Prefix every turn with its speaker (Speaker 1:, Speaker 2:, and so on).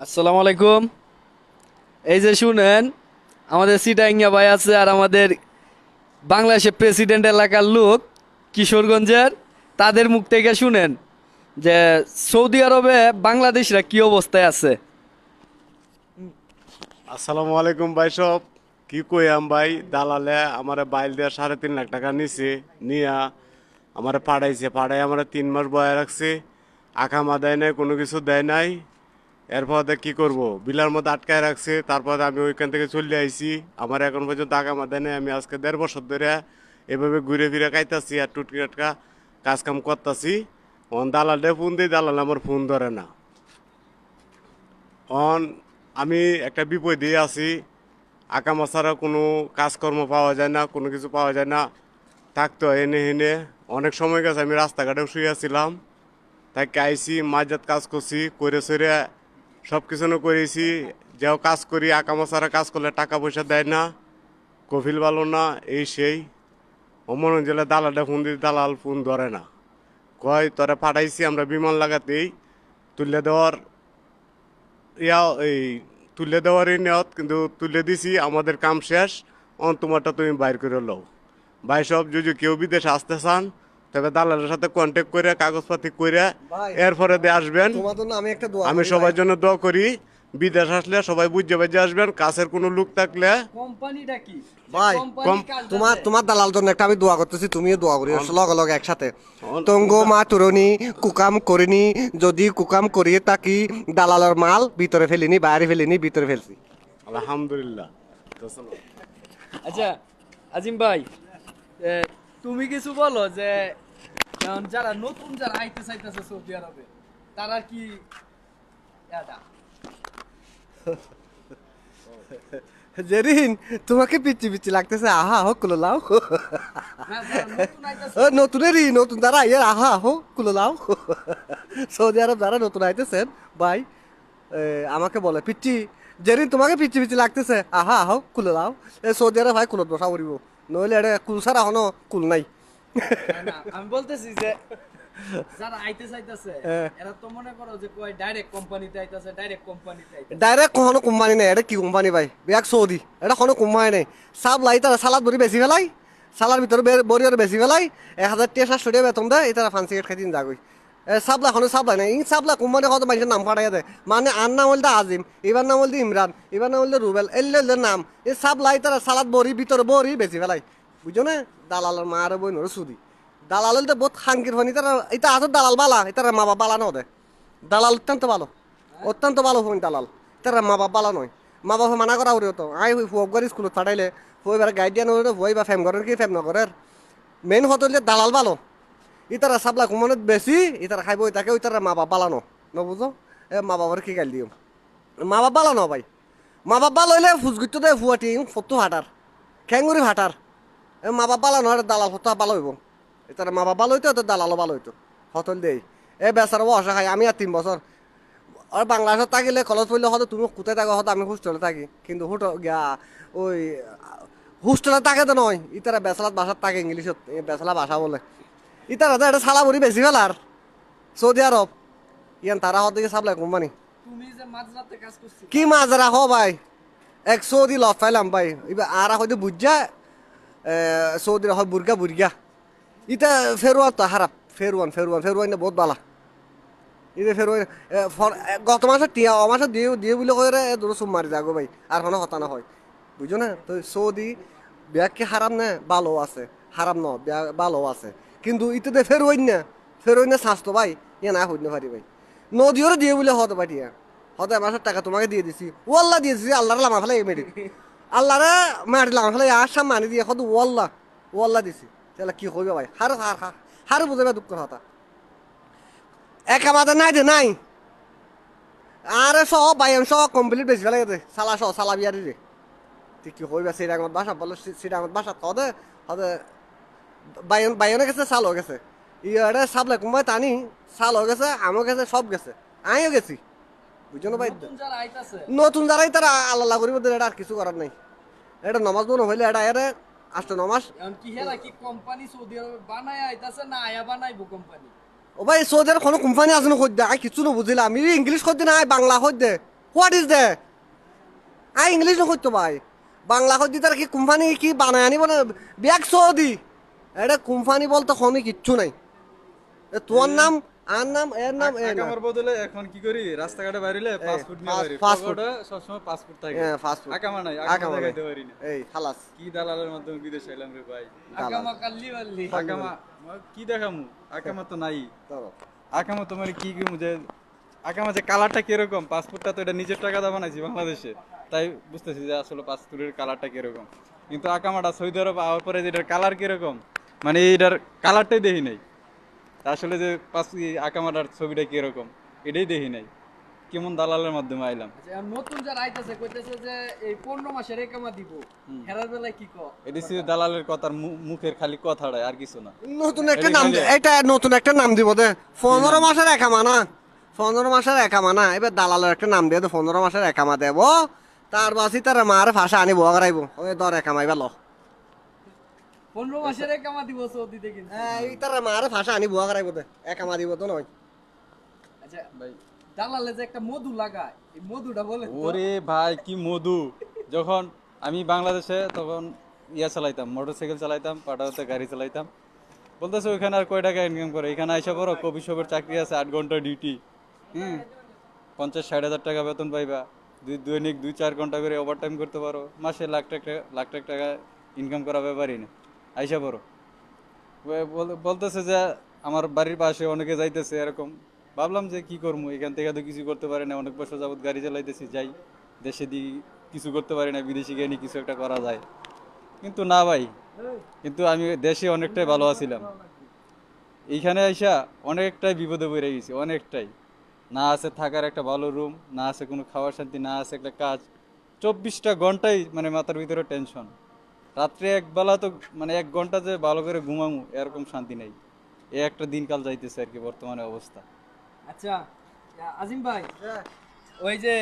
Speaker 1: আসসালামু আলাইকুম। এই যে শুনেন, আমাদের সিটাইঙ্গা ভাই আছে আর আমাদের বাংলাদেশের প্রেসিডেন্ট এলাকার লোক কিশোরগঞ্জের, তাদের মুখ থেকে শুনেন যে সৌদি আরবে বাংলাদেশরা কি অবস্থায় আছে।
Speaker 2: আসসালামু আলাইকুম ভাই, সব কি কইয়াম ভাই। দালালে আমারে বাইল দিয়া 3.5 লাখ টাকা নিছে, নিয়া আমারে পাঠাইছে, পাঠাই আমারে 3 মাস বয়া রাখছে। আকামা দেয় নাই, কোনো কিছু দেয় নাই। এরপর কি করব, বিলার মধ্যে আটকায় রাখছে। তারপর আমি ওইখান থেকে চলে আইছি। আমার এখন পর্যন্ত আকামা দেয় নাই। আমি আজকে 1.5 বছর ধরে এভাবে ঘুরে ফিরে খাইতাছি আর টুটকি টাটকা কাজ কাম করতাছি। দালালে ফোন দিই, দালাল আমার ফোন ধরে না। অন আমি একটা বিপদে আছি। আকামা ছাড়া কোনো কাজকর্ম পাওয়া যায় না, কোনো কিছু পাওয়া যায় না। থাকতো এনে হেনে অনেক সময় গেছে, আমি রাস্তাঘাটেও শুয়েছিলাম। তাই আইসি মাঝাত কাজ করছি, করে সরে সব কিছু করেছি। যেও কাজ করি, আকামা ছাড়া কাজ করলে টাকা পয়সা দেয় না, কফিল ভালো না, এই সেই। অমন জেলে দালালটা ফোন দিতে, দালাল ফোন ধরে না। কয় তোরা পাঠাইছি আমরা বিমান লাগাতেই, তুলে দেওয়ার ইয়া এই তুলে দেওয়ারই নিয়ত, কিন্তু তুলে দিছি, আমাদের কাম শেষ। তোমারটা তুমি বাইর করে লও। ভাই সব যদি কেউ বিদেশে আসতে চান, তবে দালালের সাথে কন্ট্যাক্ট করে কাগজপাতি করে
Speaker 3: ভাই
Speaker 2: এরপরে দিয়ে আসবেন।
Speaker 3: তোমার জন্য আমি একটা দোয়া
Speaker 2: আমি
Speaker 3: করি ভাই।
Speaker 2: সবার জন্য দোয়া করি। বিদেশ আসলে সবাই বুঝে বাজে আসবেন। কাছের কোনো লোক থাকলে
Speaker 1: কোম্পানিটা কি
Speaker 3: ভাই
Speaker 1: কোম্পানি কাজ
Speaker 3: তোমার দালাল জন্য একটা আমি দোয়া করতেছি, তুমিও দোয়া করি লগে লগে একসাথে।
Speaker 2: অন-
Speaker 3: তঙ্গ মা তুরনি কুকাম করিনি, যদি কুকাম করিয়ে তাকি দালালের মাল ভিতরে ফেলিনি, বাইরে ফেলিনি, ভিতরে ফেলছি।
Speaker 2: আলহামদুলিল্লাহ।
Speaker 1: আচ্ছা আজিম ভাই, এ, তুমি কিছু বলো যে এখন যারা নতুন যারা আইতে চাইতেছে সৌদি আরবে, তারা কি এটা
Speaker 3: জেরিন, তোমাকে পিচ্ছি পিচ্ছি লাগতেছে, আহা হোক কুলো লাও।
Speaker 1: হ্যাঁ, যারা নতুন আইতেছে
Speaker 3: নতুনেরই নতুন যারা আইয়ের আহা হোক কুলো লাও। সৌদি আরব যারা নতুন আইতেছেন ভাই, আমাকে বলে পিচ্ছি, যেদিন তোমাকে পিচ্ছি পিচ্ছি লাগতেছে আহা আহ কুলে দাও। সৌদি আরব ভাই কুলত বসা করিব, নইলে এটা কুল ছাড়া এখনো কুল নাই।
Speaker 1: না, না, আমি বলতেছি যে যারা আইতে চাইতেছে এরা তো মনে করো যে কয় ডাইরেক্ট কোম্পানিতে আইতেছে, ডাইরেক্ট কোম্পানিতে আইতেছে।
Speaker 3: ডাইরেক্ট কোনো কোম্পানি নেই, এটা কি কোম্পানি ভাই, এক সৌদি, এটা কোনো কোম্পানি নেই। সাব লাই তারা সালাদ বড়ি বেশি ফেলাই, সালার ভিতরে বড়ি আর বেশি ফেলাই, 1,000 টাকা বেতন দেয়, এই তারা ফান্সি গেট খাইতে যাগই। সাবলা কোনো সাবলা নেই, ইন সাবলা কোম্পানি কত মানুষের নাম ফাটাই দেয়, মানে আর নাম বলতে আজিম, এবার নাম বলতে ইমরান, এবার নাম বলতে রুবেল, এল্লের নাম। এই সাবলাই তারা সালাদ বড়ি ভিতরে বড়ি বেশি ফেলাই, বুঝছো না? দালালের মা আর বই নরে সুদি দালাল হলে বহুত খাঙ্কির ফানি, তারা এটা আসর দালাল বালা, এটার মা বাবা বালা নয়। দালাল অত্যন্ত ভালো, অত্যন্ত ভালো ফোন দালাল। তার মা বাপ বালা নয়, মা বাবা মানা করা উড়ে তো আই ফুয়ার স্কুলত পাঠাইলে ফুয়াই বার গাইডিয়ান হলে ফুয়াই বা ফেম করেন কি ফেম নকরের। মেন হতো যে দালাল ভালো, ইতারা সাবলা কুমনে বেশি, ইতারা খাইব তাকে ওই তারা মা বাপ বালানো ন বুঝো। এ মা বাবার কি গাইল দিও, মা বাপ বালানো ভাই। মা বাপ ভালো হইলে ফুসগুচ্ছ দেয় ফুয়াটি ফটো হাঁটার খ্যাঙ্গুরি হাঁটার। এ মা বাপ বালানো আর দালাল ফটো ভালো হইব। এটার মা বাপ ভালো হইতো, তো দালালও ভালো হইতো। হতল দেই এ বেচারা অসা খাই, আমি আর 3 বছর আর বাংলাদেশত থাকিলে কলেজ পড়লে হয়তো তুমি কোথায় থাকো, হয়তো আমি হোস্টেলে থাকি, কিন্তু গিয়া ওই হোস্টেলে থাকে তো নয়, ইতারা বেসালাত ভাষাত থাকে, ইংলিশত বেসালা ভাষা বলে। ইতারা তো এটা সালা বড়ি বেশি ফেলার সৌদি আরব, ইয়ান তারা হতে সাপ্লাই কোম্পানি।
Speaker 1: তুমি যে মাঝরাতে কাজ করছিস,
Speaker 3: কি মাজরা হ ভাই, এক সৌদি লফ পাইলাম ভাই, এবার আর হয়তো বুঝা সৌদি হয় বুর্গা বুর্গা। ইটা ফেরোয়ান তো হারাপ, ফেরোয়ান ফেরোয়ান ফেরোয়ান বহুত বালা। ইদে ফেরোয়ান গত মাসে টিয়া অ মাসে দিয়ে দিয়ে বলে কয়ে রে দূর সুম মারি যাগো ভাই, আর কোনো হতা না হয়, বুঝছো না? তো সৌদি ব্যাগ কি হারাম না, ভালো আছে, হারাম ন ভালো আছে, কিন্তু ইতে ফেরোয়ান না, ফেরোয়ান না স্বাস্থ্য ভাই, ইয়ে না হইতে পারি ভাই। নদীও দিয়ে বলে হতে পারি, হতে মাসের টাকা তোমাকে দিয়ে দিছি, ও আল্লাহ দিয়ে দিছি, আল্লাহর লামা ফেলাই মেরি, আল্লাহরে মারি লামা ফেলাই আসাম মানি দিয়ে হত ও আল্লাহ, ও আল্লাহ দিছি। তাহলে কি করবে ভাই, হার হার হার হার বুঝাবে দুঃখ হতা এক আমাদের নাই দে নাই। আরে সব ভাই আমি সব কমপ্লিট বেশি ফেলে গেছে, সালা সহ সালা বিয়ারি রে। তুই কি হইবা শ্রীরাঙ্গত বাসা বলো, শ্রীরাঙ্গত বাসা হদে হদে বাইনে গেছে, সাল হয়ে গেছে, ইয়ে সাবলে কুমায় টানি সাল হয়ে গেছে, আমও গেছে, সব গেছে, আমিও গেছি, বুঝছো না ভাই?
Speaker 1: নতুন যারা আইতাছে
Speaker 3: নতুন যারাই তারা আল্লাহ করিব, এটা আর কিছু করার নাই। এটা নমাজ বোন হইলে এটা এর আসতো নমাজ।
Speaker 1: এখন কি হেলা কি কোম্পানি সৌদি আরবে বানায় আইতাছে না আয়া বানাইবো কোম্পানি?
Speaker 3: ও ভাই সৌদির কোনো কোম্পানি আছে না খোঁজ দে আই কিছু না বুঝিলাম আমি ইংলিশ খোঁজ দে না আই বাংলা খোঁজ দে হোয়াট ইজ দে আই ইংলিশ না খোঁজতো ভাই বাংলা খোঁজ দিতে আর কি কোম্পানি কি বানায় আনিব না ব্যাগ সৌদি এটা কোম্পানি বলতে কোনো কিচ্ছু নাই তোর নাম আর নাম এর নাম এর নাম
Speaker 4: আকামার বদলে এখন কি করি রাস্তাঘাটে বাইরেলে পাসপোর্ট নিয়ে বাইরে
Speaker 3: passport।
Speaker 4: পকেটে সবসময় পাসপোর্ট থাকে
Speaker 3: হ্যাঁ ফাস্ট
Speaker 4: আকামা নাই
Speaker 3: আকামা
Speaker 4: আকামা
Speaker 3: নাই।
Speaker 4: দেখাইতে পারি না
Speaker 3: এই খালাস
Speaker 4: কি দালালের মাধ্যমে বিদেশ আইলাম রে ভাই
Speaker 1: আকামা কাল্লি বাল্লি
Speaker 4: আকামা কি দেখামু আকামা তো নাই
Speaker 3: ধরো।
Speaker 4: আকামা তোমার কি কি যে আকামা যে কালারটা কিরকম পাসপোর্টটা তো এটা নিজের টাকা দিয়ে বানাইছি বাংলাদেশে তাই বুঝতেছি যে আসলে পাসপোর্টের কালারটা কিরকম কিন্তু আকামাটা সৌদি আরব আওয়ার পরে যে এটার কালার কিরকম মানে এটার কালারটাই দেখি নাই আসলে যে আকামাটার ছবিটা কিরকম এটাই দেখি নাই কেমন দালালের মাধ্যমে আইলাম
Speaker 1: আচ্ছা নতুন যারা আইতাছে কইতেছে যে এই 15 মাসের একামা দিব হেরার বেলায় কি কো
Speaker 4: এটি ছিল দালালের কথার মুখের খালি কথাটাই আর কিছু না
Speaker 3: নতুন একটা নাম এটা নতুন একটা নাম দিব দে 15 মাসের একামা না 15 মাসের একামা না এবার দালালের একটা নাম দিয়ে দে 15 মাসের একামা দেব তার বাসি তার মার ভাষা আনি বয়া করাইব ওই দর একামাই ভালো
Speaker 1: 15 মাসের একামা দিব সৌদিতে কিন্তু
Speaker 3: এই তার মার ভাষা আনি বয়া করাইব দে একামা দিব তো নয়
Speaker 1: আচ্ছা
Speaker 4: ভাই
Speaker 1: দালালে যে একটা মধু লাগায় এই মধুটা বলে তো।
Speaker 4: ওরে ভাই কি মধু যখন আমি বাংলাদেশে তখন ইয়া চালাইতাম মোটরসাইকেল চালাইতাম পাটাতে গাড়ি চালাইতাম বলতেছে ওইখানে আর কয় টাকা ইনকাম করে এখানে আইসা পড়ো কবি শপের চাকরি আছে 8 ঘন্টা ডিউটি 50-60 হাজার টাকা বেতন পাইবা দৈনিক 2-4 ঘন্টা করে ওভারটাইম করতে পারো মাসে লাখ টাকা ইনকাম করা ব্যাপারই না আইসা পড়ো বলতেছে যে আমার বাড়ির পাশে অনেকে যাইতেছে এরকম ভাবলাম যে কি করবো এখান থেকে তো কিছু করতে পারি না অনেক বছর যাবত গাড়ি চালাইতেছি যাই দেশে দিয়ে কিছু করতে পারি না বিদেশি গিয়ে কিছু একটা করা যায় কিন্তু না ভাই কিন্তু আমি দেশে অনেকটাই ভালো আছিলাম এইখানে আইসা অনেকটাই বিপদে পড়ে গেছি অনেকটাই না আছে থাকার একটা ভালো রুম না আছে কোনো খাওয়ার শান্তি না আছে একটা কাজ 24টা ঘন্টাই মানে মাথার ভিতরে টেনশন রাত্রে একবেলা তো মানে 1 ঘন্টা যে ভালো করে ঘুমামু এরকম শান্তি নেই এই একটা দিনকাল যাইতেছে আর কি বর্তমানে অবস্থা
Speaker 1: আচ্ছা আজিম ভাই ওই যে